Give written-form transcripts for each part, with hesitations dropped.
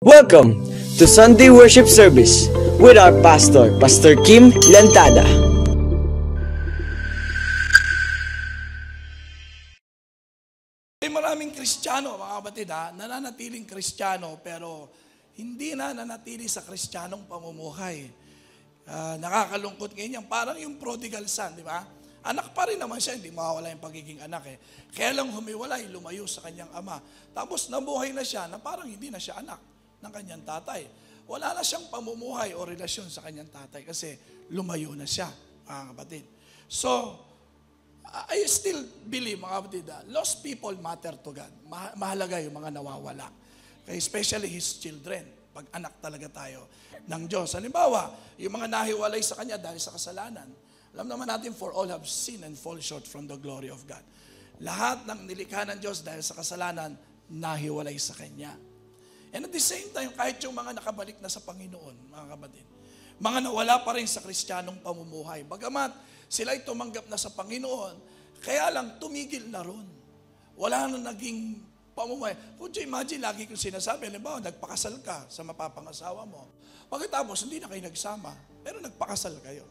Welcome to Sunday Worship Service with our pastor, Pastor Kim Lantada. May maraming Kristiyano, mga kapatid, nananatiling Kristiyano pero hindi na nanatili sa Kristiyanong pamumuhay. Nakakalungkot ngayon yan, parang yung prodigal son, di ba? Anak pa rin naman siya, hindi mawawala yung pagiging anak eh. Kaya lang humiwalay, lumayo sa kanyang ama. Tapos nabuhay na siya na parang hindi na siya anak ng kanyang tatay. Wala na siyang pamumuhay o relasyon sa kanyang tatay kasi lumayo na siya, mga kapatid. So, I still believe, mga kapatid, lost people matter to God. Mahalaga yung mga nawawala. Especially His children, pag anak talaga tayo ng Diyos. Halimbawa, yung mga nahiwalay sa Kanya dahil sa kasalanan. Alam naman natin, for all have sinned and fall short from the glory of God. Lahat ng nilikha ng Diyos dahil sa kasalanan, nahiwalay sa Kanya. And at the same time, kahit yung mga nakabalik na sa Panginoon, mga kapatid, mga nawala pa rin sa Kristiyanong pamumuhay. Bagamat sila'y tumanggap na sa Panginoon, kaya lang tumigil na ron. Wala na naging pamumuhay. Kung imagine, lagi kong sinasabi, halimbawa, nagpakasal ka sa mapapangasawa mo. Pagkatapos, hindi na kayo nagsama, pero nagpakasal kayo.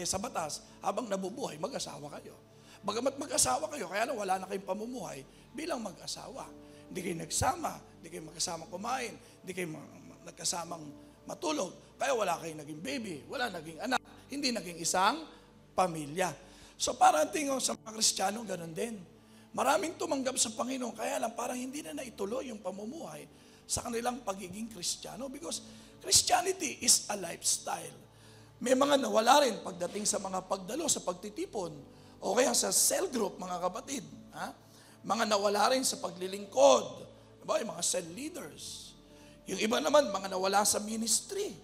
Sa batas, habang nabubuhay, mag-asawa kayo. Bagamat mag-asawa kayo, kaya lang wala na kayong pamumuhay bilang mag-asawa. Hindi kayo nagsama, hindi kayo magkasamang kumain, hindi kayo nagkasamang matulog, kaya wala kayong naging baby, wala naging anak, hindi naging isang pamilya. So parang tingin sa mga Kristiyano, ganun din. Maraming tumanggap sa Panginoon, kaya lang parang hindi na naituloy yung pamumuhay sa kanilang pagiging Kristiyano because Christianity is a lifestyle. May mga nawala rin pagdating sa mga pagdalo, sa pagtitipon, o kaya sa cell group, mga kapatid. Mga nawala rin sa paglilingkod, diba? Yung mga cell leaders. Yung iba naman, mga nawala sa ministry.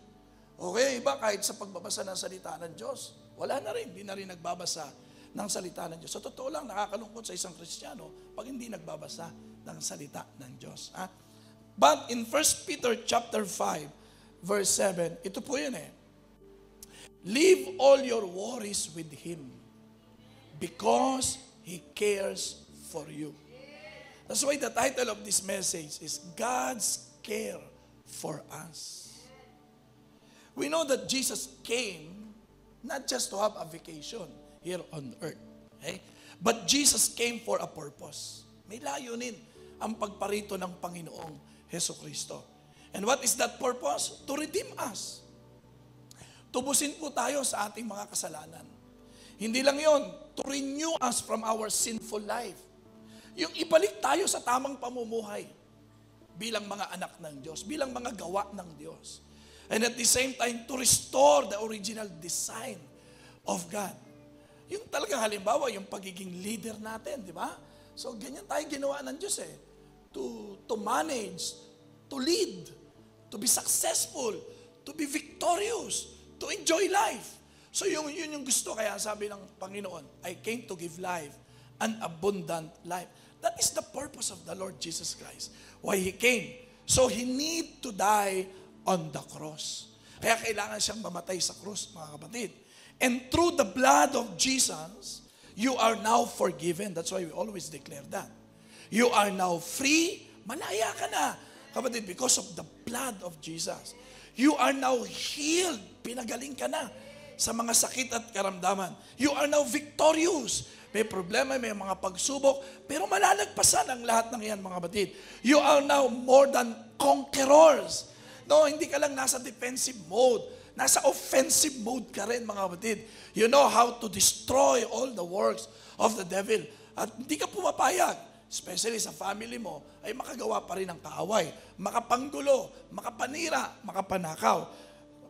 O kaya iba, kahit sa pagbabasa ng salita ng Diyos, wala na rin, hindi na rin nagbabasa ng salita ng Diyos. Sa totoo lang, nakakalungkot sa isang Kristiyano pag hindi nagbabasa ng salita ng Diyos. But in 1 Peter chapter 5, verse 7, ito po yun leave all your worries with Him because He cares for you. That's why the title of this message is God's Care for Us. We know that Jesus came not just to have a vacation here on earth, okay? But Jesus came for a purpose. May layunin ang pagparito ng Panginoong Hesukristo. And what is that purpose? To redeem us. Tubusin po tayo sa ating mga kasalanan. Hindi lang yon, to renew us from our sinful life. Yung ibalik tayo sa tamang pamumuhay bilang mga anak ng Diyos, bilang mga gawa ng Diyos. And at the same time, to restore the original design of God. Yung talagang halimbawa, yung pagiging leader natin, di ba? So, ganyan tayo ginawa ng Diyos To manage, to lead, to be successful, to be victorious, to enjoy life. So yun yung gusto. Kaya sabi ng Panginoon, I came to give life, an abundant life. That is the purpose of the Lord Jesus Christ. Why He came. So He need to die on the cross. Kaya kailangan siyang mamatay sa cross, mga kapatid. And through the blood of Jesus, you are now forgiven. That's why we always declare that. You are now free. Malaya ka na, kapatid, because of the blood of Jesus. You are now healed. Pinagaling ka na sa mga sakit at karamdaman. You are now victorious. May problema, may mga pagsubok, pero malalagpasan ang lahat ng yan, mga kapatid. You are now more than conquerors. No, hindi ka lang nasa defensive mode. Nasa offensive mode ka rin, mga kapatid. You know how to destroy all the works of the devil. At hindi ka pumapayag, especially sa family mo, ay makagawa pa rin ng kaaway, makapanggulo, makapanira, makapanakaw.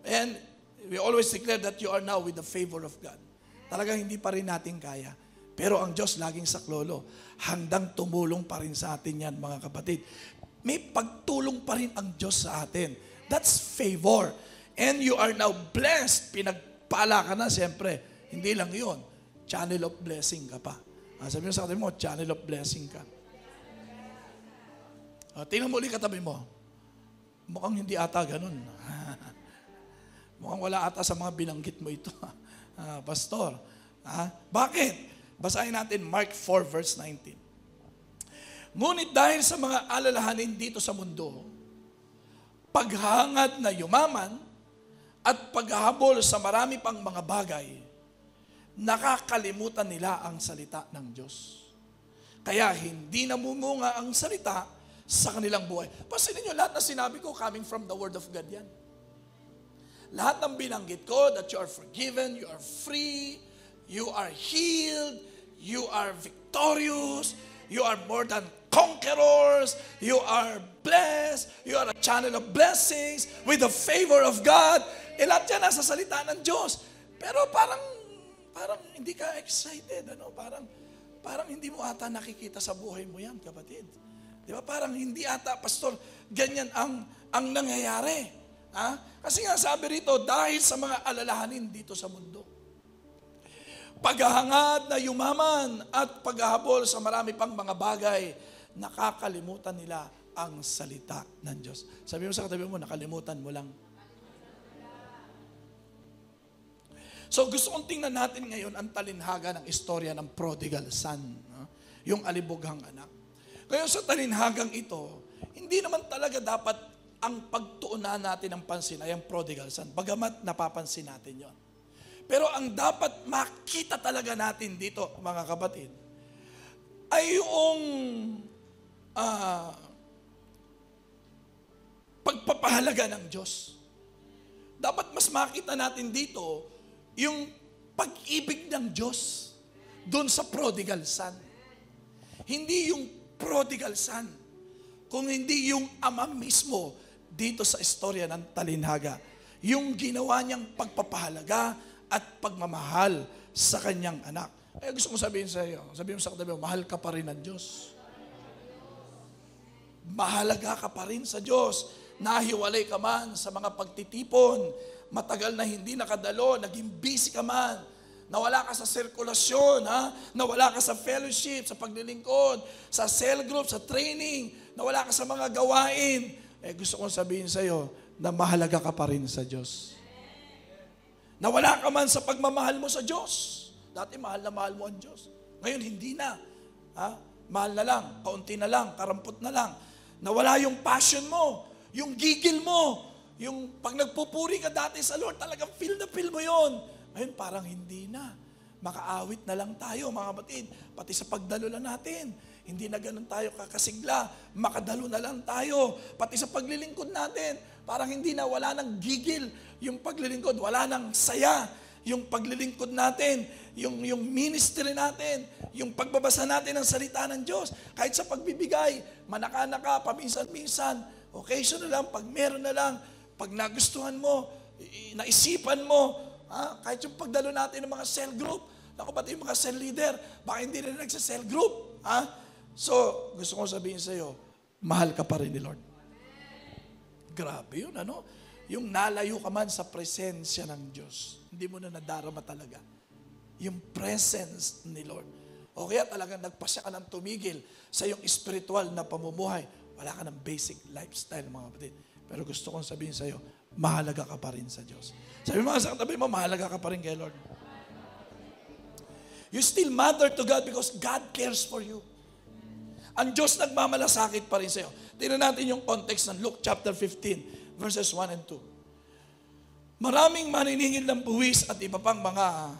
And we always declare that you are now with the favor of God. Talagang hindi pa rin natin kaya. Pero ang Diyos laging saklolo. Handang tumulong pa rin sa atin yan, mga kapatid. May pagtulong pa rin ang Diyos sa atin. That's favor. And you are now blessed. Pinagpala ka na, siyempre. Hindi lang yun. Channel of blessing ka pa. Sabi mo sa katabi mo, channel of blessing ka. Tingnan mo ulit katabi mo. Mukhang hindi ata ganun. Mukhang wala ata sa mga binanggit mo ito. Pastor. Bakit? Basahin natin Mark 4 verse 19. Ngunit dahil sa mga alalahanin dito sa mundo, paghangad na yumaman at paghahabol sa marami pang mga bagay, nakakalimutan nila ang salita ng Diyos. Kaya hindi namumunga ang salita sa kanilang buhay. Pansinin niyo, lahat na sinabi ko coming from the Word of God yan. Lahat ng binanggit ko, that you are forgiven, you are free, you are healed, you are victorious, you are more than conquerors, you are blessed, you are a channel of blessings with the favor of God. Lahat yan nasa salita ng Diyos. Pero parang hindi ka excited, parang hindi mo ata nakikita sa buhay mo yan, kapatid. Di ba? Parang hindi ata, pastor, ganyan ang nangyayari. Kasi nga sabi rito, dahil sa mga alalahanin dito sa mundo. Paghahangad na yumaman at paghahabol sa marami pang mga bagay, nakakalimutan nila ang salita ng Diyos. Sabi mo sa katabi mo, nakalimutan mo lang. So gusto kong tingnan natin ngayon ang talinhaga ng istorya ng prodigal son, yung alibughang anak. Ngayon sa talinhagang ito, hindi naman talaga dapat ang pagtuunan natin ng pansin ay ang prodigal son, bagamat napapansin natin yon. Pero ang dapat makita talaga natin dito, mga kapatid, ay yung pagpapahalaga ng Diyos. Dapat mas makita natin dito yung pag-ibig ng Diyos doon sa prodigal son. Hindi yung prodigal son, kung hindi yung ama mismo dito sa istorya ng talinhaga. Yung ginawa niyang pagpapahalaga at pagmamahal sa kanyang anak. Ay gusto ko sabihin sa iyo, sabihin mo sa katabi mo, mahal ka pa rin ng Diyos. Mahalaga ka pa rin sa Diyos. Nahiwalay ka man sa mga pagtitipon, matagal na hindi nakadalo, naging busy ka man, nawala ka sa sirkulasyon, nawala ka sa fellowship, sa paglilingkod, sa cell group, sa training, nawala ka sa mga gawain. Gusto kong sabihin sa iyo na mahalaga ka pa rin sa Diyos. Nawala ka man sa pagmamahal mo sa Diyos. Dati mahal na mahal mo ang Diyos. Ngayon hindi na. Mahal na lang, kaunti na lang, karampot na lang. Nawala yung passion mo, yung gigil mo, yung pag nagpupuri ka dati sa Lord, talagang feel mo yon. Ngayon parang hindi na. Makaawit na lang tayo, mga kapatid. Pati sa pagdalo na natin. Hindi na ganun tayo kakasigla. Makadalo na lang tayo. Pati sa paglilingkod natin. Parang hindi na, wala nang gigil. Yung paglilingkod, wala nang saya. Yung paglilingkod natin, yung ministry natin, yung pagbabasa natin ng salita ng Diyos. Kahit sa pagbibigay, manaka-naka, paminsan-minsan, occasion na lang, pag meron na lang, pag nagustuhan mo, naisipan mo, kahit yung pagdalo natin ng mga cell group, naku pati yung mga cell leader, baka hindi rin nagsa-cell group. So, gusto ko sabihin sa iyo, mahal ka pa rin ni Lord. Grabe yun, Yung nalayo ka man sa presensya ng Diyos, hindi mo na nadarama talaga. Yung presence ni Lord. O kaya talagang nagpasya ka ng tumigil sa yung spiritual na pamumuhay. Wala ka ng basic lifestyle, mga kapatid. Pero gusto kong sabihin sa iyo, mahalaga ka pa rin sa Diyos. Sabi mo sa katabi mo, mahalaga ka pa rin kay Lord. You still matter to God because God cares for you. Ang Diyos nagmamalasakit pa rin sa iyo. Tingnan natin yung context ng Luke chapter 15, verses 1 and 2. Maraming maniningil ng buwis at iba pang mga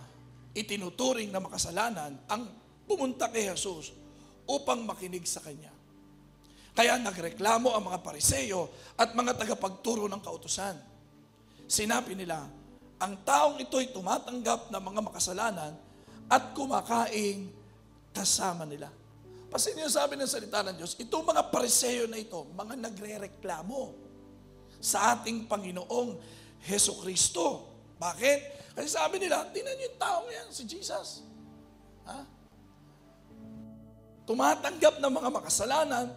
itinuturing na makasalanan ang pumunta kay Jesus upang makinig sa Kanya. Kaya nagreklamo ang mga Pariseo at mga tagapagturo ng kautusan. Sinabi nila, ang taong ito'y tumatanggap ng mga makasalanan at kumakain kasama nila. Kasi sabi ng salita ng Diyos, itong mga Pariseo na ito, mga nagre-reklamo sa ating Panginoong Hesukristo. Bakit? Kasi sabi nila, tingnan niyo yung taong yan, si Jesus. Tumatanggap ng mga makasalanan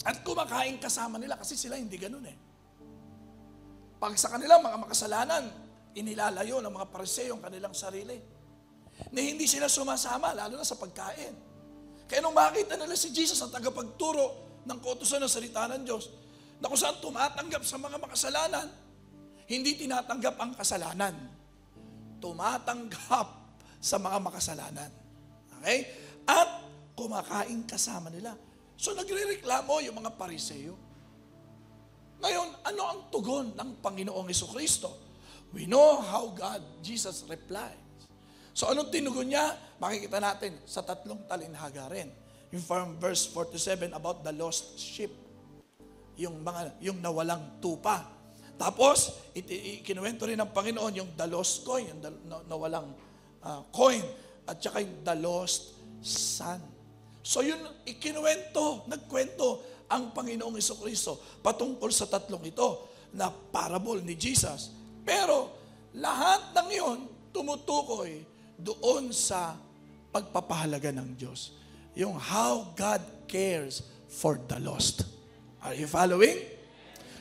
at kumakain kasama nila kasi sila hindi ganun eh. Pag sa kanila mga makasalanan, inilalayo ng mga Pariseo ang kanilang sarili. Na hindi sila sumasama, lalo na sa pagkain. Kaya nung makita nila si Jesus ang tagapagturo ng kautusan ng salita ng Diyos, na kung saan tumatanggap sa mga makasalanan, hindi tinatanggap ang kasalanan. Tumatanggap sa mga makasalanan. Okay? At kumakain kasama nila. So nagre-reklamo yung mga Pariseo. Ngayon, ano ang tugon ng Panginoong Jesucristo? We know how Jesus replies. So anong tinugon niya? Makikita natin sa 3 talinhaga rin. Yung from verse 47 about the lost sheep. Yung nawalang tupa. Tapos, kinuwento rin ng Panginoon yung the lost coin, yung nawalang coin, at saka yung the lost son. So yun, nagkwento ang Panginoong Jesucristo patungkol sa 3 ito na parable ni Jesus. Pero lahat ng yun tumutukoy doon sa pagpapahalaga ng Diyos. Yung how God cares for the lost. Are you following?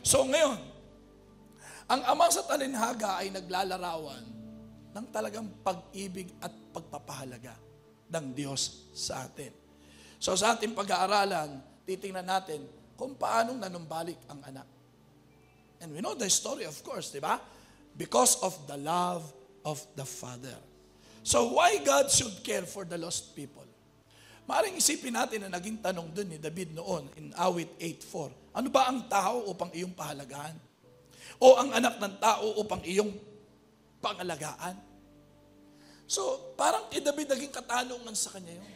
So ngayon, ang Ama sa talinhaga ay naglalarawan ng talagang pag-ibig at pagpapahalaga ng Diyos sa atin. So sa ating pag-aaralan, titingnan natin kung paanong nanumbalik ang anak. And we know the story, of course, di ba? Because of the love of the Father. So why God should care for the lost people? Maaring isipin natin na naging tanong dun ni David noon in Awit 8:4. Ano ba ang tao upang iyong pahalagahan? O ang anak ng tao upang iyong pangalagaan? So, parang kay David naging katanungan sa kanya yun.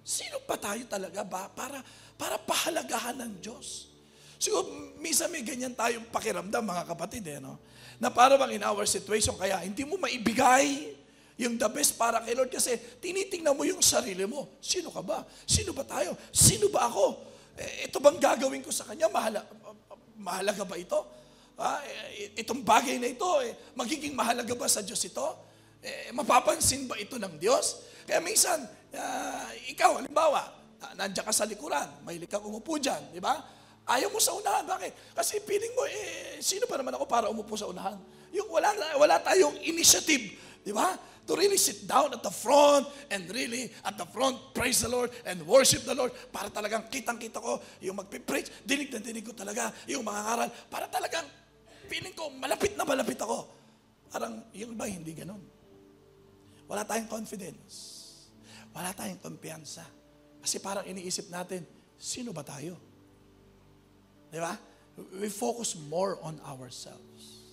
Sino pa tayo talaga ba para pahalagahan ng Diyos? Siguro, minsan may ganyan tayong pakiramdam, mga kapatid, no? Na para bang in our situation, kaya hindi mo maibigay yung the best para kay Lord kasi tinitingnan mo yung sarili mo. Sino ka ba? Sino ba tayo? Sino ba ako? Ito bang gagawin ko sa Kanya? Mahalaga ba ito? Itong bagay na ito, magiging mahalaga ba sa Diyos ito? Mapapansin ba ito ng Diyos? Kaya minsan, ikaw, halimbawa, nandiyan ka sa likuran, mahilig kang umupo dyan, di ba? Ayaw mo sa unahan. Bakit? Kasi feeling mo, sino pa naman ako para umupo sa unahan? Yung wala tayong initiative, di ba? To really sit down at the front and really at the front praise the Lord and worship the Lord para talagang kitang-kita ko yung magpipreach, dinig na dinig ko talaga yung mga ngaral para talagang feeling ko malapit na malapit ako. Parang yung iba hindi ganun. Wala tayong confidence. Wala tayong kumpiyansa. Kasi parang iniisip natin, sino ba tayo? Di ba? We focus more on ourselves.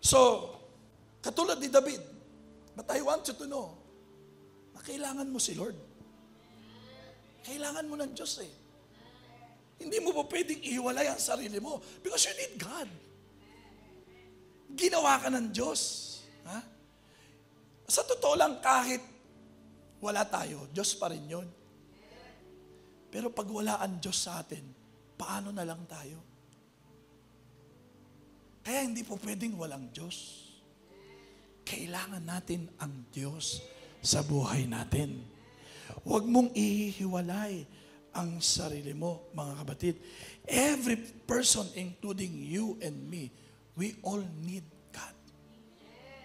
So, katulad ni David, but I want you to know na kailangan mo si Lord. Kailangan mo ng Diyos . Hindi mo pa pwedeng ihiwalay ang sarili mo because you need God. Ginawa ka ng Diyos. Ha? Sa totoo lang, kahit wala tayo, Diyos pa rin yun. Pero pag wala ang Diyos sa atin, paano na lang tayo? Kaya hindi po pwedeng walang Diyos. Kailangan natin ang Diyos sa buhay natin. Huwag mong ihiwalay ang sarili mo, mga kapatid. Every person, including you and me, we all need God.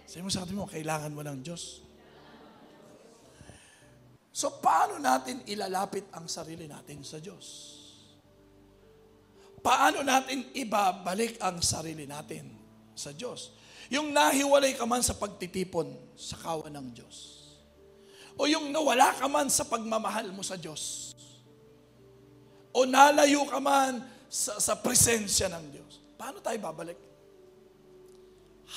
Sabi mo sa atin mo, kailangan mo ng Diyos. So, paano natin ilalapit ang sarili natin sa Diyos? Paano natin ibabalik ang sarili natin sa Diyos? Yung nahiwalay ka man sa pagtitipon sa kawan ng Diyos. O yung nawala ka man sa pagmamahal mo sa Diyos. O nalayo ka man sa presensya ng Diyos. Paano tayo babalik?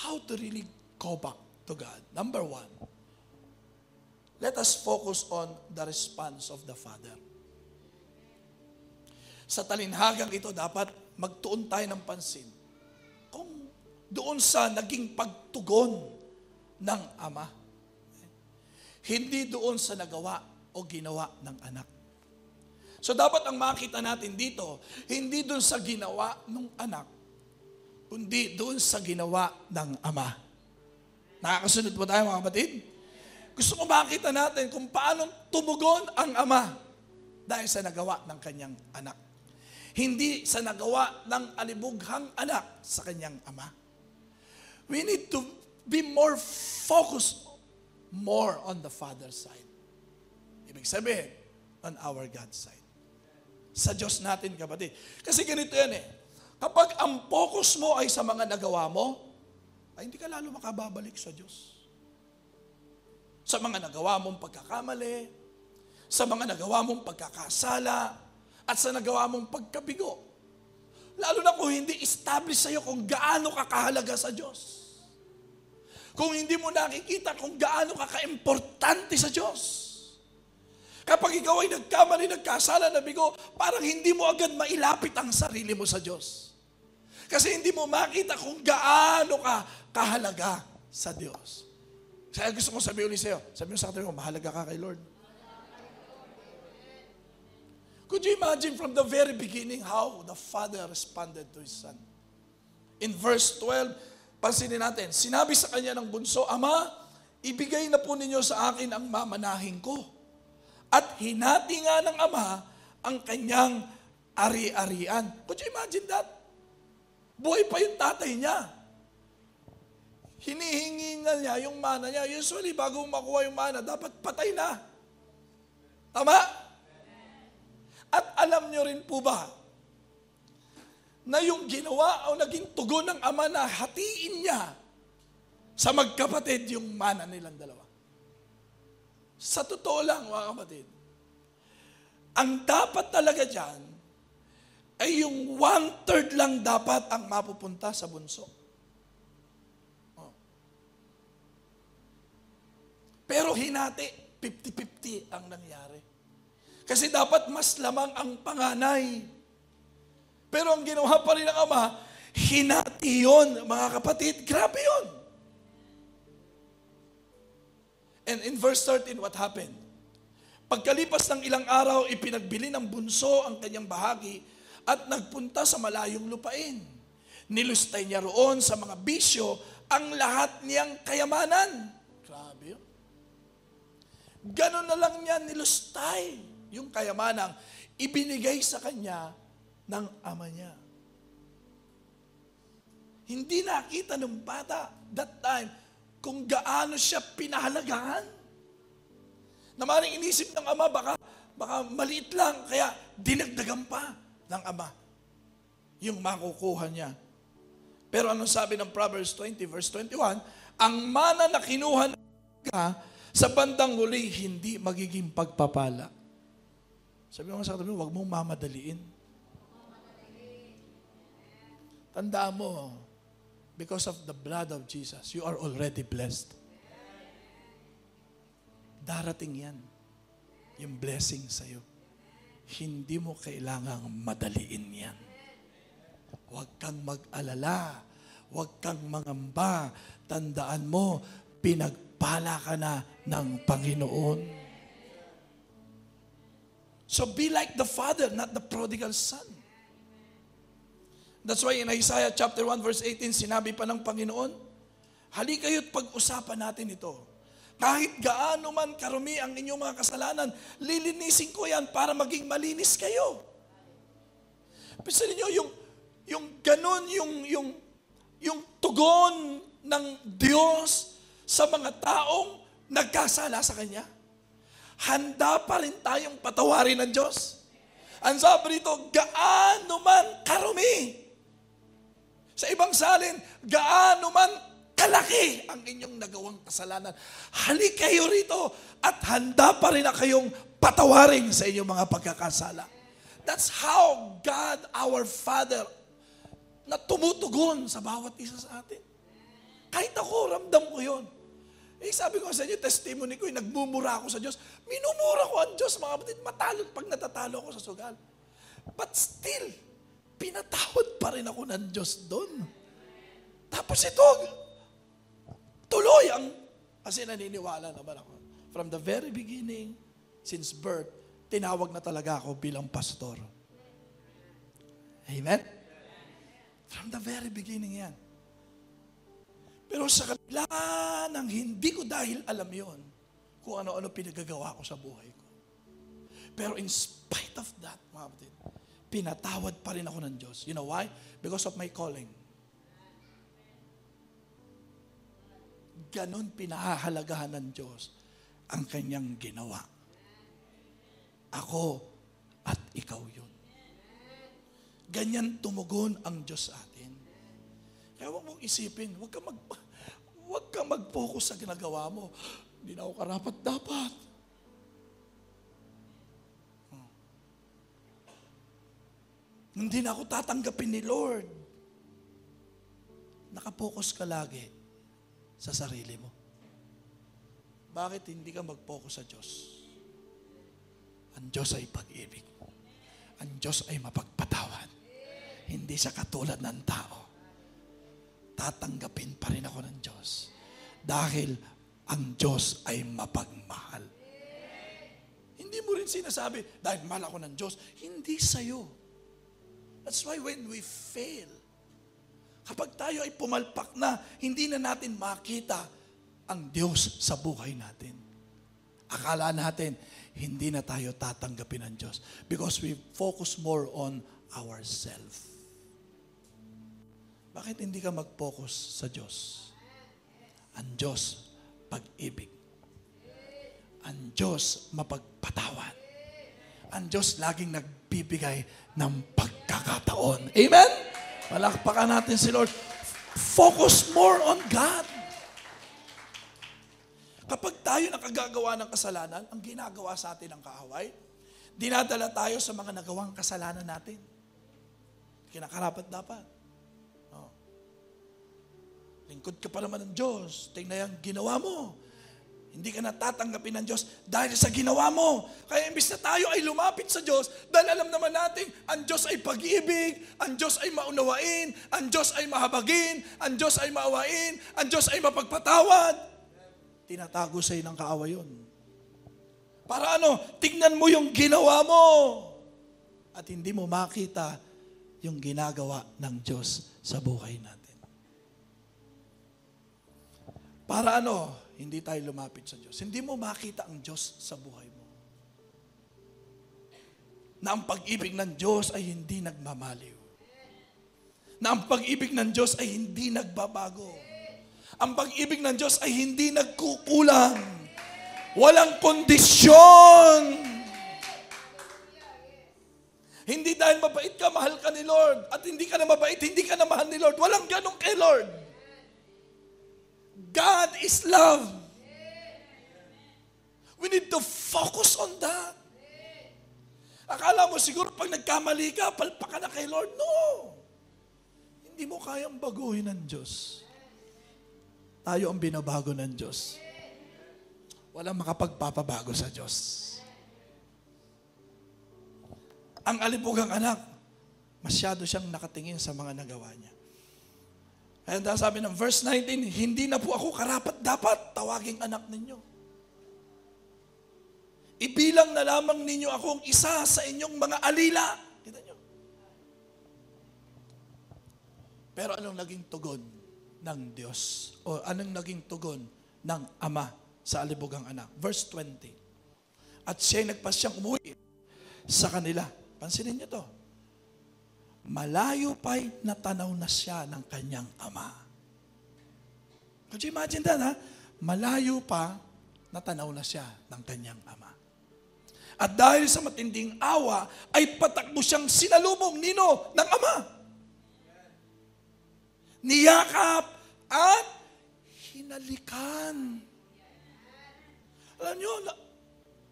How to really go back to God? Number 1, let us focus on the response of the Father. Sa talinhagang ito, dapat magtuon tayo ng pansin kung doon sa naging pagtugon ng Ama. Hindi doon sa nagawa o ginawa ng anak. So dapat ang makita natin dito, hindi doon sa ginawa ng anak, kundi doon sa ginawa ng Ama. Nakakasunod po tayo, mga kapatid? Gusto ko makita natin kung paano tumugon ang Ama dahil sa nagawa ng kanyang anak. Hindi sa nagawa ng alibughang anak sa kanyang Ama. We need to be more focused more on the Father's side. Ibig sabihin, on our God's side. Sa Diyos natin, kapatid. Kasi ganito yan . Kapag ang focus mo ay sa mga nagawa mo, ay hindi ka lalo makababalik sa Diyos. Sa mga nagawa mong pagkakamali, sa mga nagawa mong pagkakasala, at sa nagawa mong pagkabigo. Lalo na kung hindi establish sa'yo kung gaano ka kahalaga sa Diyos. Kung hindi mo nakikita kung gaano ka kaimportante sa Diyos. Kapag ikaw ay nagkamali, nagkasala, nabigo, parang hindi mo agad mailapit ang sarili mo sa Diyos. Kasi hindi mo makita kung gaano ka kahalaga sa Diyos. Kaya gusto kong sabihin ulit sa'yo, sabihin mo sa katabi mo, mahalaga ka kay Lord. Could you imagine from the very beginning how the Father responded to His Son? In verse 12, pansinin natin, sinabi sa kanya ng bunso, Ama, ibigay na po ninyo sa akin ang mamanahin ko. At hinati nga ng Ama ang kanyang ari-arian. Could you imagine that? Buhay pa yung tatay niya. Hinihingi na niya yung mana niya. Usually, bago makuha yung mana, dapat patay na. Tama? At alam niyo rin po ba, na yung ginawa o naging tugon ng Ama na hatiin niya sa magkapatid yung mana nilang dalawa. Sa totoo lang, mga kapatid, ang dapat talaga dyan ay yung 1/3 lang dapat ang mapupunta sa bunso. Pero hinati, 50-50 ang nangyari. Kasi dapat mas lamang ang panganay. Pero ang ginawa pa rin ng Ama, hinati yun, mga kapatid. Grabe yun. And in verse 13, what happened? Pagkalipas ng ilang araw, ipinagbili ng bunso ang kanyang bahagi at nagpunta sa malayong lupain. Nilustay niya roon sa mga bisyo ang lahat niyang kayamanan. Grabe yun. Ganon na lang niya nilustay yung kayamanang ibinigay sa kanya ng ama niya. Hindi nakita ng bata that time kung gaano siya pinahalagahan. Na maring inisip ng ama, baka maliit lang, kaya dinagdagan pa ng ama yung makukuha niya. Pero ano sabi ng Proverbs 20 verse 21, ang mana na kinuha ka sa bandang huli, hindi magiging pagpapala. Sabi mo sa katabi, huwag mong mamadaliin. Tandaan mo, because of the blood of Jesus, you are already blessed. Darating yan. Yung blessing sa'yo. Hindi mo kailangang madaliin yan. Huwag kang mag-alala. Huwag kang mangamba. Tandaan mo, pinagpala ka na ng Panginoon. So be like the father, not the prodigal son. That's why in Isaiah chapter 1 verse 18, sinabi pa ng Panginoon, halika kayo't pag-usapan natin ito. Kahit gaano man karumi ang inyong mga kasalanan, lilinisin ko yan para maging malinis kayo. Pisa ninyo, yung ganun, yung tugon ng Diyos sa mga taong nagkasala sa Kanya. Handa pa rin tayong patawarin ng Diyos. Ang sabi rito, gaano man karumi. Sa ibang salin, gaano man kalaki ang inyong nagawang kasalanan. Halik kayo rito at handa pa rin na kayong patawarin sa inyong mga pagkakasala. That's how God, our Father, na tumutugon sa bawat isa sa atin. Kahit ako, ramdam ko yun. Sabi ko sa inyo, testimony ko, nagmumura ako sa Diyos. Minumura ko ang Diyos, mga kapatid, matalot pag natatalo ako sa sugal. But still, pinatawad pa rin ako ng Diyos doon. Tapos ito, tuloy ang, kasi naniniwala naman ako. From the very beginning, since birth, tinawag na talaga ako bilang pastor. Amen? From the very beginning yan. Pero sa kabila ng hindi ko dahil alam yon kung ano-ano pinagagawa ko sa buhay ko. Pero in spite of that, mga kapatid, pinatawad pa rin ako ng Diyos. You know why? Because of my calling. Ganon pinahahalagahan ng Diyos ang kanyang ginawa. Ako at ikaw yun. Ganyan tumugon ang Diyos sa atin. Kaya huwag mong isipin, huwag kang mag-focus sa ginagawa mo. Hindi na ako karapat-dapat. Hindi na ako tatanggapin ni Lord. Nakapokus ka lagi sa sarili mo. Bakit hindi ka mag-focus sa Diyos? Ang Diyos ay pag-ibig. Ang Diyos ay mapagpatawad. Hindi siya katulad ng tao. Tatanggapin pa rin ako ng Diyos. Dahil ang Diyos ay mapagmahal. Hindi mo rin sinasabi, dahil mahal ako ng Diyos. Hindi sa'yo. That's why when we fail, kapag tayo ay pumalpak na, hindi na natin makita ang Diyos sa buhay natin. Akala natin, hindi na tayo tatanggapin ng Diyos because we focus more on ourselves. Bakit hindi ka mag-focus sa Diyos? Ang Diyos, pag-ibig. Ang Diyos, mapagpatawad. Ang Diyos, laging nagbibigay ng pagkakataon. Amen? Palakpakan natin si Lord. Focus more on God. Kapag tayo nakagagawa ng kasalanan, ang ginagawa sa atin ng kaaway, dinadala tayo sa mga nagawang kasalanan natin. Kinakarapat dapat. Oh. Lingkod ka pa naman ng Diyos. Tingnan yung ginawa mo. Hindi ka natatanggapin ng Diyos dahil sa ginawa mo. Kaya imbis na tayo ay lumapit sa Diyos, dahil alam naman natin, ang Diyos ay pag-ibig, ang Diyos ay maunawain, ang Diyos ay mahabagin, ang Diyos ay maawain, ang Diyos ay mapagpatawad. Tinatago sa'yo ng kaaway yun. Para ano? Tingnan mo yung ginawa mo. At hindi mo makita yung ginagawa ng Diyos sa buhay natin. Para ano? Hindi tayo lumapit sa Diyos. Hindi mo makita ang Diyos sa buhay mo. Na ang pag-ibig ng Diyos ay hindi nagmamaliw. Na ang pag-ibig ng Diyos ay hindi nagbabago. Ang pag-ibig ng Diyos ay hindi nagkukulang. Walang kondisyon. Hindi dahil mabait ka, mahal ka ni Lord. At hindi ka na mabait, hindi ka na mahal ni Lord. Walang ganong kay Lord. God is love. We need to focus on that. Akala mo siguro pag nagkamali ka, palpak ka na kay Lord. No. Hindi mo kayang baguhin ng Diyos. Tayo ang binabago ng Diyos. Walang makapagpapabago sa Diyos. Ang alipugang anak, masyado siyang nakatingin sa mga nagawa niya. Kaya sabi ng verse 19, hindi na po ako karapat-dapat tawaging anak ninyo. Ibilang na lamang ninyo akong isa sa inyong mga alila. Kita nyo? Pero anong naging tugon ng Diyos? O anong naging tugon ng Ama sa alibugang anak? Verse 20. At siya'y nagpasyang umuwi sa kanila. Pansinin niyo to. Malayo pa'y natanaw na siya ng kanyang ama. Could you imagine that, ha? Malayo pa, natanaw na siya ng kanyang ama. At dahil sa matinding awa, ay patakbo siyang sinalubong nino ng ama. Niyakap at hinalikan. Alam niyo,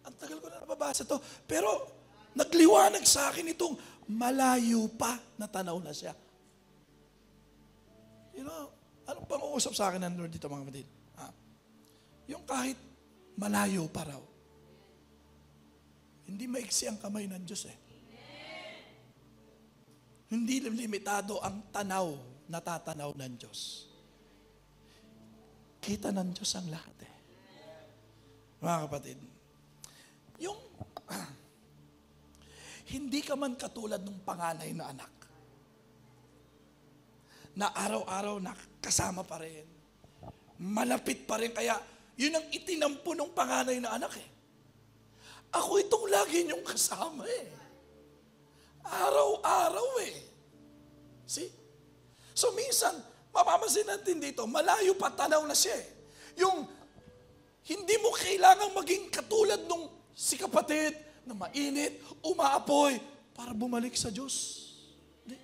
ang tagal ko na nababasa to, pero nagliwanag sa akin itong malayo pa natanaw na siya. You know, anong pang-uusap sa akin ng Lord dito mga kapatid? Yung kahit malayo pa raw. Hindi maiksi ang kamay ng Diyos eh. Hindi limitado ang tanaw, natatanaw ng Diyos. Kita ng Diyos ang lahat eh. Mga kapatid, yung hindi ka man katulad ng panganay na anak. Na araw-araw nakasama pa rin. Malapit pa rin. Kaya yun ang itinampo ng panganay na anak eh. Ako itong lagi niyong kasama eh. Araw-araw eh. See? So minsan, mapapansin natin dito, malayo pa tanaw na siya eh. Yung hindi mo kailangang maging katulad nung si kapatid, na mainit, umaapoy, para bumalik sa Diyos. Hindi.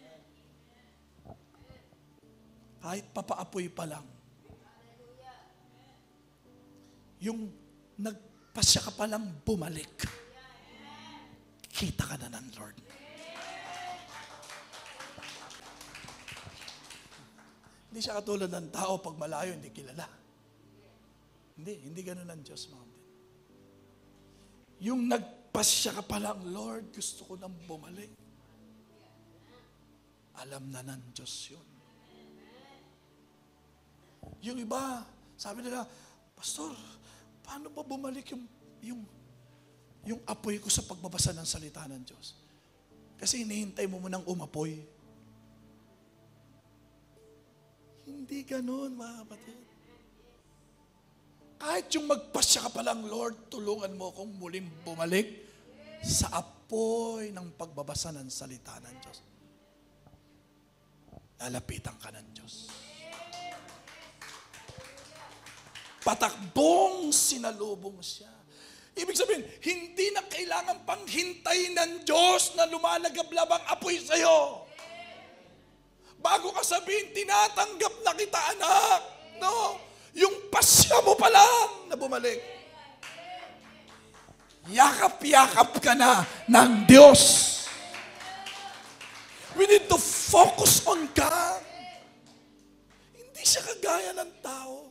Kahit papaapoy pa lang. Yung nagpasya ka pa lang bumalik, kita ka na ng Lord. Hindi siya katulad ng tao pag malayo, hindi kilala. Hindi ganun ang Diyos, mga kapatid. Yung nagpasya ka pa lang, Lord, gusto ko nang bumalik. Alam na ng Diyos yun. Yung iba, sabi nila, Pastor, paano ba bumalik yung apoy ko sa pagbabasa ng salita ng Diyos? Kasi hinihintay mo munang umapoy. Hindi ganun, mga kapatid. Kahit yung magpasya ka pa lang, Lord, tulungan mo akong muling bumalik sa apoy ng pagbabasa ng salita ng Diyos. Lalapitan ka ng Diyos. Patakbong sinalubong siya. Ibig sabihin, hindi na kailangan pang hintayin ng Diyos na lumalagablab ang apoy sa'yo. Bago ka sabihin, tinatanggap na kita, anak. No? Yung pasya mo pa lang na bumalik. Yakap-yakap ka na ng Diyos. We need to focus on God. Hindi siya kagaya ng tao.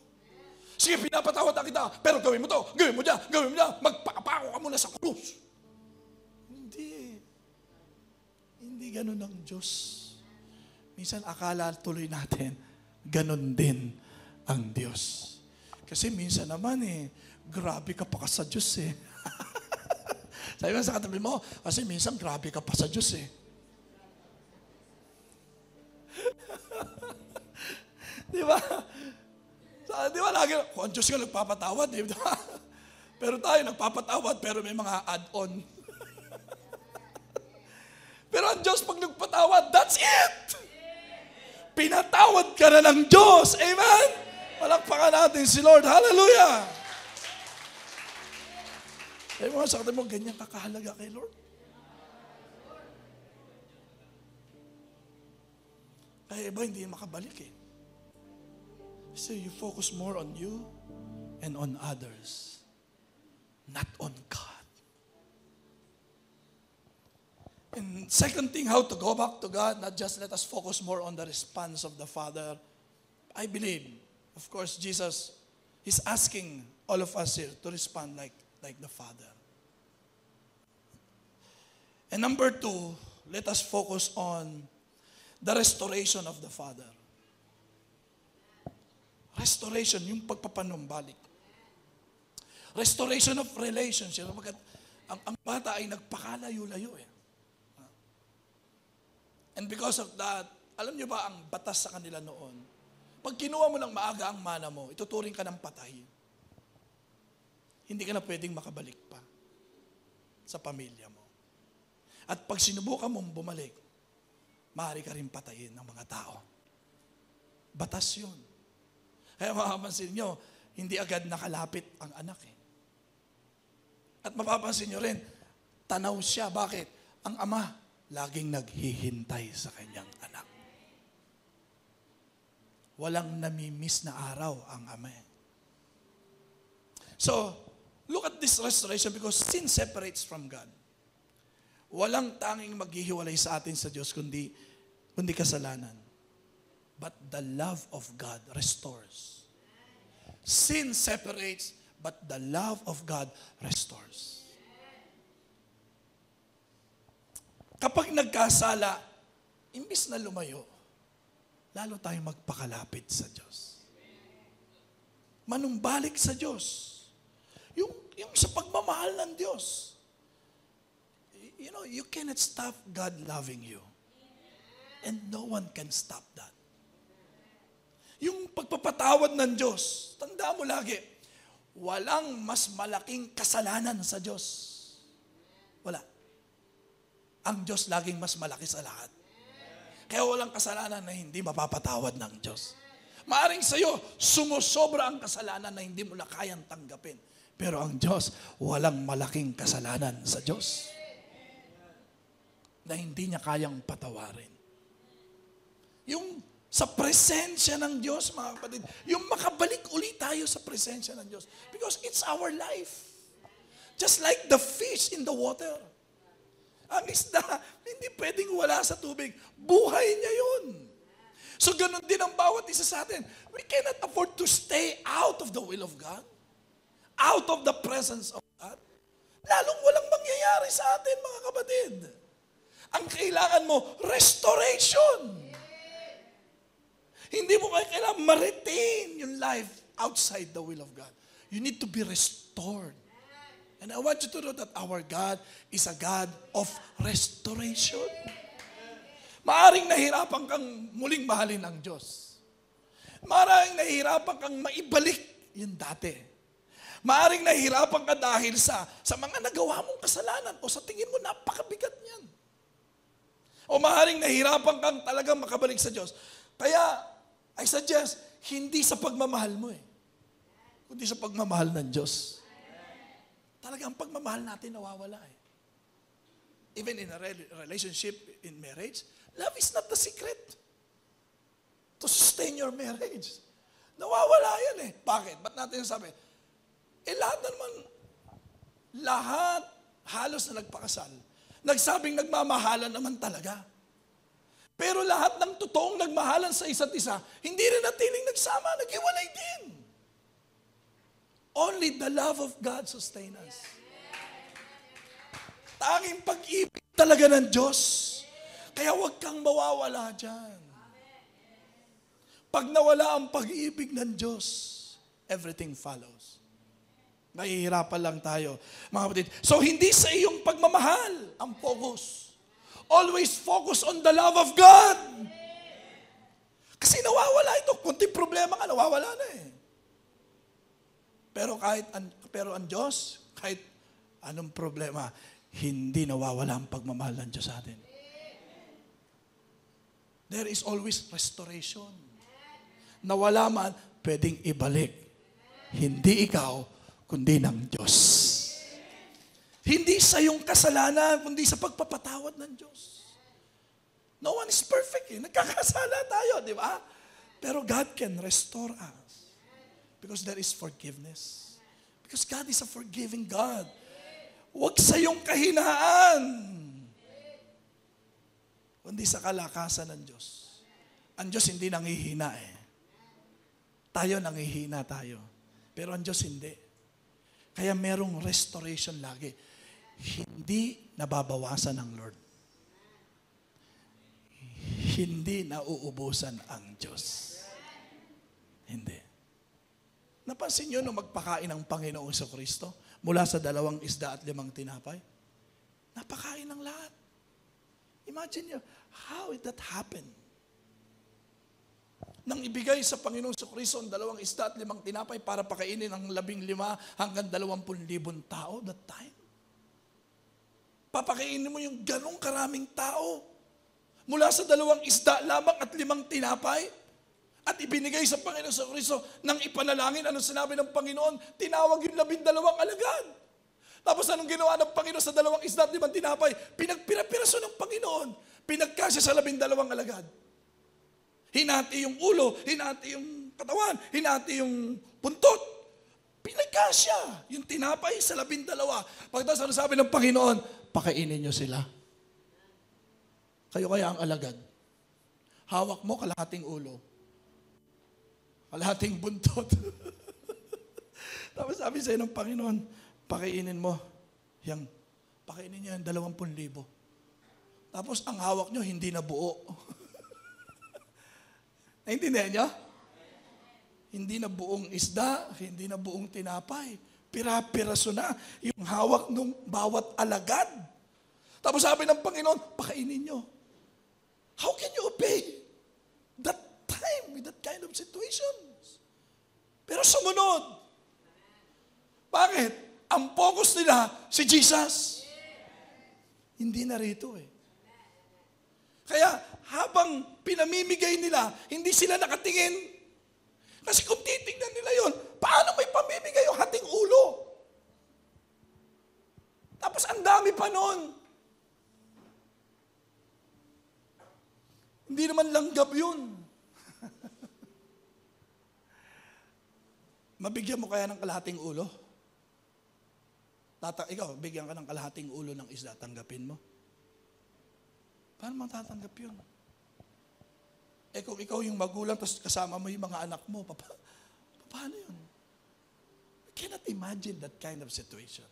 Sige, pinapatawad na kita, pero gawin mo to, gawin mo dyan, magpakapako ka muna sa krus. Hindi ganun ang Diyos. Minsan akala tuloy natin, ganun din ang Diyos. Kasi minsan naman grabe ka pa sa Diyos Sabi mo sa katabi mo, kasi minsan grabe ka pa sa Diyos Di ba? Di ba lagi, kung ang Diyos ka nagpapatawad, di ba? Pero tayo nagpapatawad, pero may mga add-on. Pero ang Diyos pag nagpatawad, that's it! Pinatawad ka na ng Diyos. Amen? Palakpakan natin si Lord. Hallelujah! Sabi mo, sa mo, ganyan kakahalaga kay Lord. Kaya iba hindi makabalik So you focus more on you and on others, not on God. And second thing, how to go back to God, not just let us focus more on the response of the Father. I believe, of course, Jesus is asking all of us here to respond like the Father. And number two, let us focus on the restoration of the Father. Restoration, yung pagpapanumbalik. Restoration of relationship. Ang bata ay nagpakalayo-layo And because of that, alam niyo ba ang batas sa kanila noon? Pag kinuha mo ng maaga ang mana mo, ituturing ka ng patay. Hindi ka na pwedeng makabalik pa sa pamilya mo. At pag sinubukan mong bumalik, maaari ka rin patayin ng mga tao. Batas yun. Kaya mapapansin nyo, hindi agad nakalapit ang anak At mapapansin nyo rin, tanaw siya. Bakit? Ang ama, laging naghihintay sa kanyang anak. Walang namimiss na araw ang ama. So, look at this restoration because sin separates from God. Walang tanging maghihiwalay sa atin sa Diyos kundi kasalanan. But the love of God restores. Sin separates, but the love of God restores. Kapag nagkasala, imbis na lumayo, lalo tayong magpakalapit sa Diyos. Manumbalik sa Diyos. Yung sa pagmamahal ng Diyos. You know, you cannot stop God loving you. And no one can stop that. Yung pagpapatawad ng Diyos, tandaan mo lagi, walang mas malaking kasalanan sa Diyos. Wala. Ang Diyos laging mas malaki sa lahat. Kaya walang kasalanan na hindi mapapatawad ng Diyos. Maaring sa'yo, sumusobra ang kasalanan na hindi mo na kayang tanggapin. Pero ang Diyos, walang malaking kasalanan sa Diyos na hindi niya kayang patawarin. Yung sa presensya ng Diyos, mga kapatid, yung makabalik ulit tayo sa presensya ng Diyos. Because it's our life. Just like the fish in the water. Ang isda, hindi pwedeng wala sa tubig. Buhay niya yun. So ganun din ang bawat isa sa atin. We cannot afford to stay out of the will of God. Out of the presence of God. Lalong walang mangyayari sa atin, mga kapatid. Ang kailangan mo, restoration. Hindi mo kailangan ma-retain yung life outside the will of God. You need to be restored. And I want you to know that our God is a God of restoration. Maaring nahirapan kang muling mahalin ng Diyos. Maaring nahihirapan kang maibalik yung dati. Maaring nahihirapan ka dahil sa mga nagawa mong kasalanan o sa tingin mo napakabigat niyan. O maaring nahihirapan kang talagang makabalik sa Diyos. Kaya, I suggest, hindi sa pagmamahal mo kundi sa pagmamahal ng Diyos. Talagang pagmamahal natin nawawala Even in a relationship, in marriage, love is not the secret to sustain your marriage. Nawawala yan Bakit? Ba't natin sabi? Lahat halos na nagpakasal, nagsabing nagmamahalan naman talaga. Pero lahat ng totoong nagmahalan sa isa't isa, hindi rin natiling nagsama, naghiwalay din. Only the love of God sustain us. Tanging pag-ibig talaga ng Diyos. Kaya huwag kang mawawala dyan. Pag nawala ang pag-ibig ng Diyos, everything follows. Nahihirapan lang tayo, mga kapatid. So, hindi sa iyong pagmamahal ang focus. Always focus on the love of God. Kasi nawawala ito. Kunting problema ka, nawawala na Pero ang Diyos, kahit anong problema, hindi nawawala ang pagmamahal ng Diyos sa atin. There is always restoration. Nawala man, pwedeng ibalik. Hindi ikaw, kundi ng Diyos. Hindi sa iyong kasalanan, kundi sa pagpapatawad ng Diyos. No one is perfect Nagkakasala tayo, di ba? Pero God can restore us. Because there is forgiveness. Because God is a forgiving God. Huwag sa iyong kahinaan, kundi sa kalakasan ng Diyos. Ang Diyos hindi nangihina Tayo nangihina tayo. Pero ang Diyos hindi. Kaya merong restoration lagi. Hindi nababawasan ng Lord. Hindi nauubusan ang Diyos. Hindi. Napansin nyo nung magpakain ng Panginoong Jesucristo mula sa 2 isda at 5 tinapay? Napakain ng lahat. Imagine nyo, how did that happen? Nang ibigay sa Panginoong Jesucristo ang 2 isda at 5 tinapay para pakainin ang 15 hanggang 20,000 tao that time. Papakainin mo yung ganong karaming tao mula sa 2 isda lamang at 5 tinapay at ibinigay sa Panginoong Jesucristo nang ipanalangin. Anong sinabi ng Panginoon? Tinawag yung 12 alagad. Tapos anong ginawa ng Panginoon sa 2 isda at 5 tinapay? Pinagpira-piraso ng Panginoon. Pinagkasya sa 12 alagad. Hinati yung ulo, hinati yung katawan, hinati yung puntot. Pinagkasya yung tinapay sa 12. Pagkatapos ano sabi ng Panginoon? Pakainin nyo sila. Kayo kaya ang alagad. Hawak mo kalahating ulo. Kalahating buntot. Tapos sabi sa'yo ng Panginoon, pakainin mo. Pakainin nyo yung 20,000. Tapos ang hawak nyo hindi na buo. Naintindihan nyo? Hindi na buong isda, hindi na buong tinapay. Pira-piraso na yung hawak ng bawat alagad. Tapos sabi ng Panginoon, pakainin nyo. How can you obey that time with that kind of situations? Pero sumunod. Bakit? Ang focus nila, si Jesus. Hindi na rito Kaya habang pinamimigay nila, hindi sila nakatingin. Kasi kung titingnan nila yon, paano may pamimigay yung hating ulo? Tapos ang dami pa nun. Hindi naman langgam yun. Mabigyan mo kaya ng kalahating ulo? Ikaw, bigyan ka ng kalahating ulo ng isda, tanggapin mo? Paano matatanggap yun? kung ikaw yung magulang, tapos kasama mo yung mga anak mo, paano yun? I cannot imagine that kind of situation.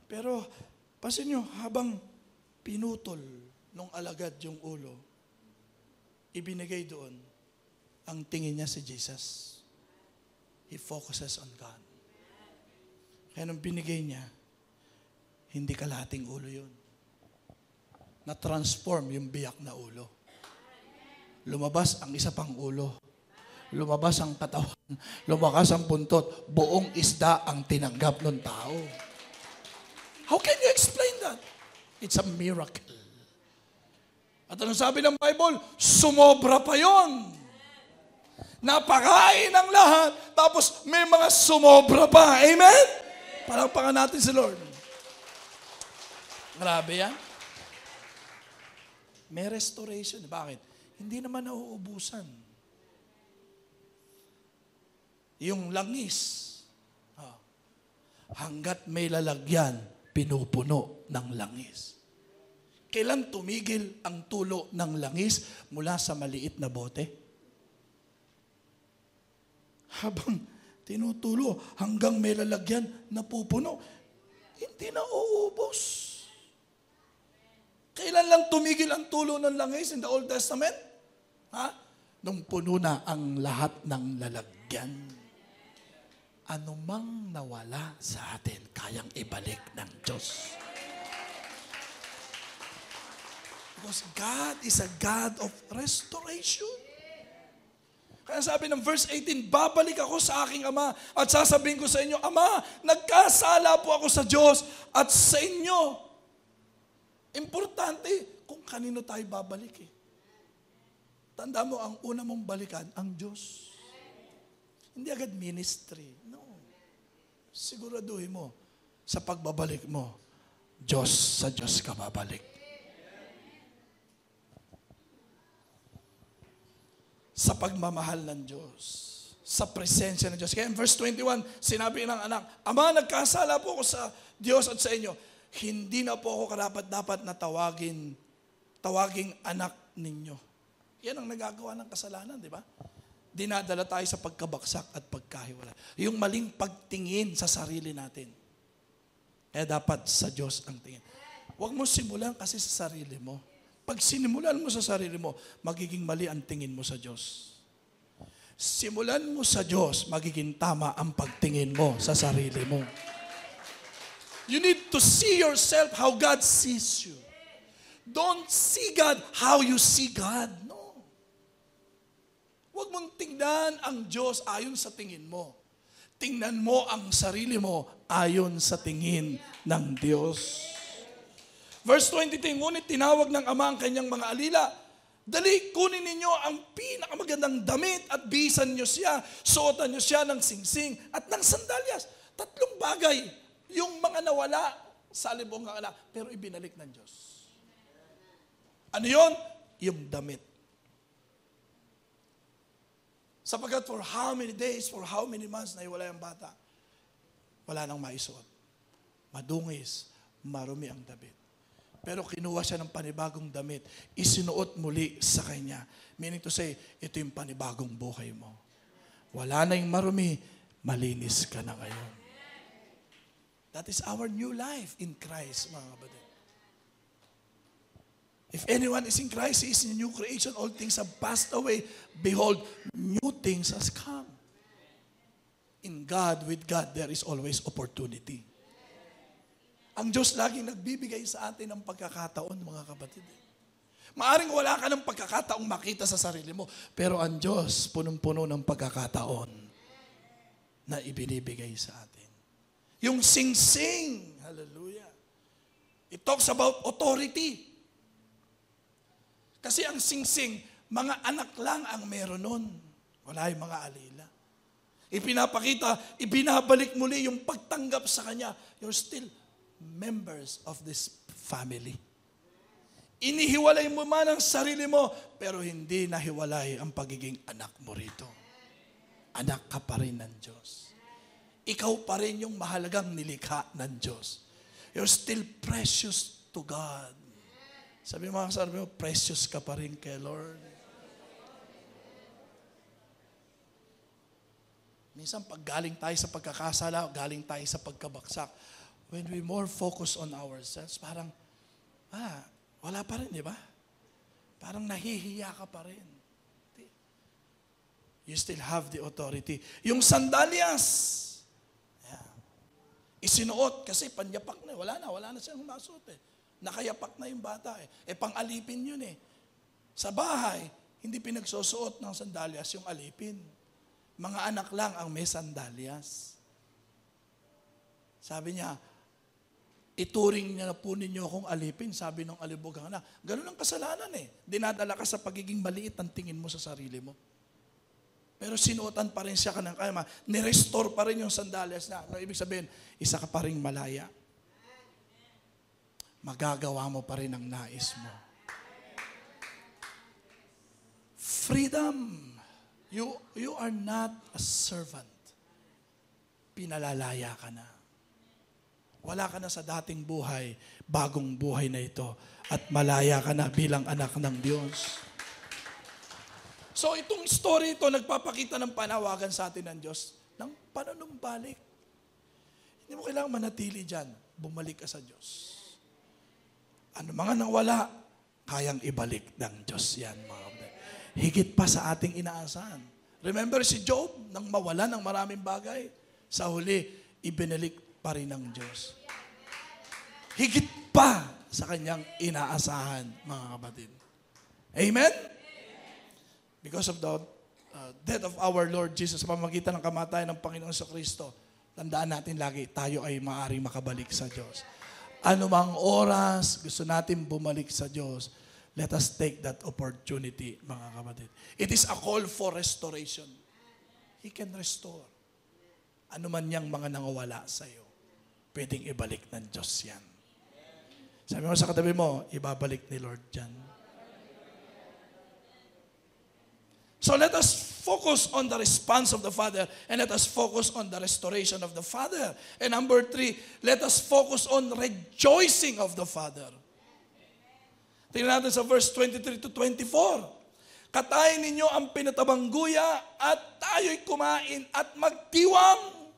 Pero, pasin nyo, habang pinutol nung alagad yung ulo, ibinigay doon, ang tingin niya si Jesus. He focuses on God. Kaya nung binigay niya, hindi kalahating ulo yun. Na-transform yung biyak na ulo. Lumabas ang isa pang ulo. Lumabas ang katawan. Lumakas ang buntot. Buong isda ang tinanggap ng tao. How can you explain that? It's a miracle. At ano sabi ng Bible? Sumobra pa yon. Napakain ang lahat, tapos may mga sumobra pa. Amen? Palakpakan natin si Lord. Grabe yan. May restoration. Bakit? Hindi naman nauubusan. Yung langis, hanggat may lalagyan, pinupuno ng langis. Kailan tumigil ang tulo ng langis mula sa maliit na bote? Habang tinutulo hanggang may lalagyan, napupuno. Hindi na uubos. Kailan lang tumigil ang tulo ng langis in the Old Testament? Nung puno na ang lahat ng lalagyan. Anumang nawala sa atin, kayang ibalik ng Diyos. Because God is a God of restoration. Kaya sabi ng verse 18, babalik ako sa aking Ama at sasabihin ko sa inyo, Ama, nagkasala po ako sa Diyos at sa inyo. Importante kung kanino tayo babalik eh. Tanda mo, ang una mong balikan, ang Diyos. Hindi agad ministry. No. Siguraduhin mo, sa pagbabalik mo, sa Diyos ka babalik. Sa pagmamahal ng Diyos. Sa presensya ng Diyos. Kaya in verse 21, sinabi ng anak, Ama, nagkasala po ako sa Diyos at sa inyo. Hindi na po ako karapat-dapat na tawaging anak ninyo. Yan ang nagagawa ng kasalanan, di ba? Dinadala tayo sa pagkabaksak at pagkahiwala. Yung maling pagtingin sa sarili natin. Kaya dapat sa Diyos ang tingin. Huwag mo simulan kasi sa sarili mo. Pag sinimulan mo sa sarili mo, magiging mali ang tingin mo sa Diyos. Simulan mo sa Diyos, magiging tama ang pagtingin mo sa sarili mo. You need to see yourself how God sees you. Don't see God how you see God. No. Huwag mong tingnan ang Diyos ayon sa tingin mo. Tingnan mo ang sarili mo ayon sa tingin ng Diyos. Verse 23, ngunit tinawag ng Ama ang kanyang mga alila. Dali, kunin ninyo ang pinakamagandang damit at bisan nyo siya. Suotan nyo siya ng singsing at ng sandalyas. 3 bagay. Yung mga nawala sa libong ng anak, pero ibinalik ng Diyos. Ano yun? Yung damit. Sapagkat for how many days, for how many months na iwala yung bata, wala nang maisuot. Madungis, marumi ang damit. Pero kinuha siya ng panibagong damit, isinuot muli sa kanya. Meaning to say, ito yung panibagong buhay mo. Wala na yung marumi, malinis ka na ngayon. That is our new life in Christ, mga kapatid. If anyone is in Christ, he is a new creation. All things have passed away. Behold, new things has come. In God, with God, there is always opportunity. Ang Diyos laging nagbibigay sa atin ng pagkakataon, mga kapatid. Maaring wala ka ng pagkakataong makita sa sarili mo, pero ang Diyos punong-puno ng pagkakataon na ibinibigay sa atin. Yung sing-sing, hallelujah. It talks about authority. Kasi ang sing-sing, mga anak lang ang meron nun. Wala yung mga alila. Ipinapakita, ibinabalik muli yung pagtanggap sa Kanya. You're still members of this family. Inihiwalay mo man ang sarili mo, pero hindi nahiwalay ang pagiging anak mo rito. Anak ka pa rin ng Diyos. Ikaw pa rin yung mahalagang nilikha ng Diyos. You're still precious to God. Sabi mo, precious ka pa rin kay Lord. Minsan pag galing tayo sa pagkakasala, galing tayo sa pagkabaksak, when we more focus on ourselves, parang, wala pa rin, di ba? Parang nahihiya ka pa rin. You still have the authority. Yung sandalyas, isinuot kasi panyapak na. Wala na siyang masuot eh. Nakayapak na yung bata eh. Pang-alipin yun eh. Sa bahay, hindi pinagsusuot ng sandalyas yung alipin. Mga anak lang ang may sandalyas. Sabi niya, ituring niya na po ninyo akong alipin, sabi ng alibugang anak. Ganun ang kasalanan eh. Dinadala ka sa pagiging maliit ang tingin mo sa sarili mo. Pero sinuotan pa rin siya ka ng kaya. Nirestore pa rin yung sandalyas na. Ano ibig sabihin? Isa ka pa rin malaya. Magagawa mo pa rin ang nais mo. Freedom. You are not a servant. Pinalalaya ka na. Wala ka na sa dating buhay, bagong buhay na ito. At malaya ka na bilang anak ng Diyos. So itong story ito, nagpapakita ng panawagan sa atin ng Diyos ng panunumbalik. Hindi mo kailangan manatili dyan. Bumalik ka sa Diyos. Ano mga nawala, kayang ibalik ng Diyos yan, mga kapatid. Higit pa sa ating inaasahan. Remember si Job, nang mawala ng maraming bagay, sa huli, ibinalik pa rin ng Diyos. Higit pa sa kanyang inaasahan, mga kapatid. Amen? Because of the death of our Lord Jesus, sa pamamagitan ng kamatayan ng Panginoon sa Kristo, tandaan natin lagi, tayo ay maaaring makabalik sa Diyos. Anumang oras gusto natin bumalik sa Diyos, let us take that opportunity, mga kapatid. It is a call for restoration. He can restore. Ano man niyang mga nangawala sa iyo, pwedeng ibalik ng Diyos yan. Sabi mo sa katabi mo, ibabalik ni Lord yan. So let us focus on the response of the Father and let us focus on the restoration of the Father. And number 3, let us focus on rejoicing of the Father. Tingnan natin sa verse 23 to 24. Katayin ninyo ang pinatabang guya at tayo'y kumain at magtiwang.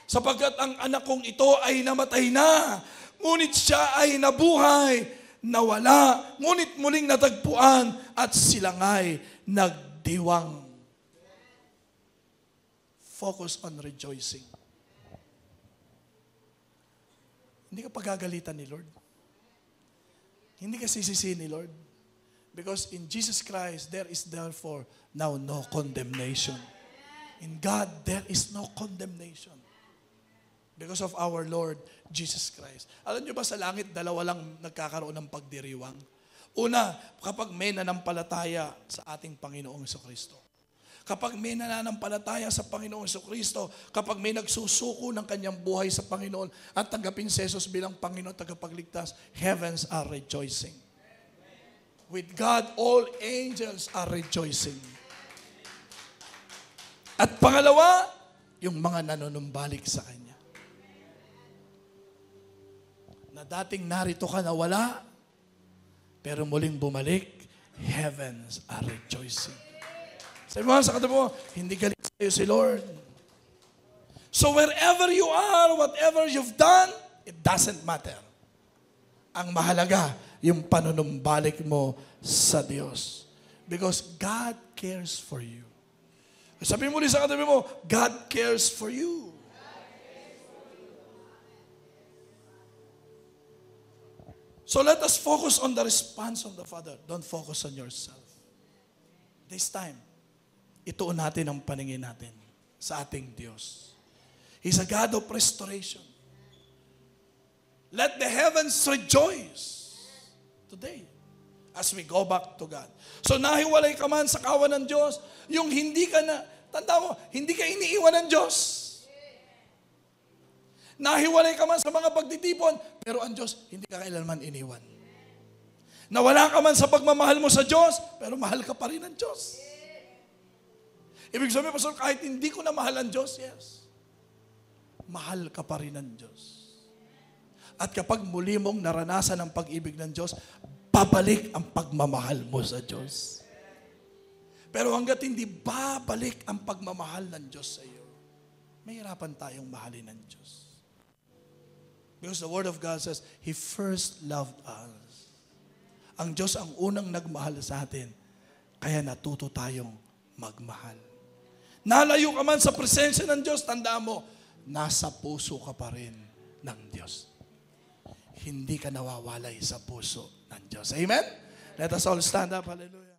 Sapagkat ang anak kong ito ay namatay na, ngunit siya ay nabuhay, nawala, ngunit muling natagpuan at silangay nagdiwang. Focus on rejoicing. Hindi ka pagagalitan ni Lord. Hindi ka sisisihin ni Lord. Because in Jesus Christ, there is therefore now no condemnation. In God, there is no condemnation. Because of our Lord Jesus Christ. Alam niyo ba sa langit, dalawa lang nagkakaroon ng pagdiriwang? Una, kapag may nanampalataya sa ating Panginoong Jesucristo. Kapag may nananampalataya sa Panginoong Jesucristo, kapag may nagsusuko ng kanyang buhay sa Panginoon at tanggapin si Jesus bilang Panginoon tagapagligtas, heavens are rejoicing. With God, all angels are rejoicing. At pangalawa, yung mga nanonumbalik sa Kanya. Na dating narito ka na wala, pero muling bumalik, heavens are rejoicing. Sabi mo sa katabi mo, hindi galit sa iyo si Lord. So wherever you are, whatever you've done, it doesn't matter. Ang mahalaga, yung panunumbalik mo sa Diyos. Because God cares for you. Sabi mo sa katabi mo, God cares for you. So let us focus on the response of the Father. Don't focus on yourself. This time, ituon natin ang paningin natin sa ating Diyos. He's a God of restoration. Let the heavens rejoice today as we go back to God. So nahiwalay ka man sa kawan ng Diyos, yung hindi ka na, tanda mo, hindi ka iniiwan ng Diyos. Nahiwalay ka man sa mga pagtitipon, pero ang Diyos, hindi ka kailanman iniwan. Nawala ka man sa pagmamahal mo sa Diyos, pero mahal ka pa rin ng Diyos. Ibig sabihin, Pastor, kahit hindi ko na mahal ang Diyos, yes. Mahal ka pa rin ng Diyos. At kapag muli mong naranasan ang pag-ibig ng Diyos, babalik ang pagmamahal mo sa Diyos. Pero hanggat hindi babalik ang pagmamahal ng Diyos sa iyo, mahirapan tayong mahalin ng Diyos. Because the Word of God says, He first loved us. Ang Diyos ang unang nagmahal sa atin, kaya natuto tayong magmahal. Nalayo ka man sa presensya ng Diyos, tandaan mo, nasa puso ka pa rin ng Diyos. Hindi ka nawawalay sa puso ng Diyos. Amen? Let us all stand up. Hallelujah.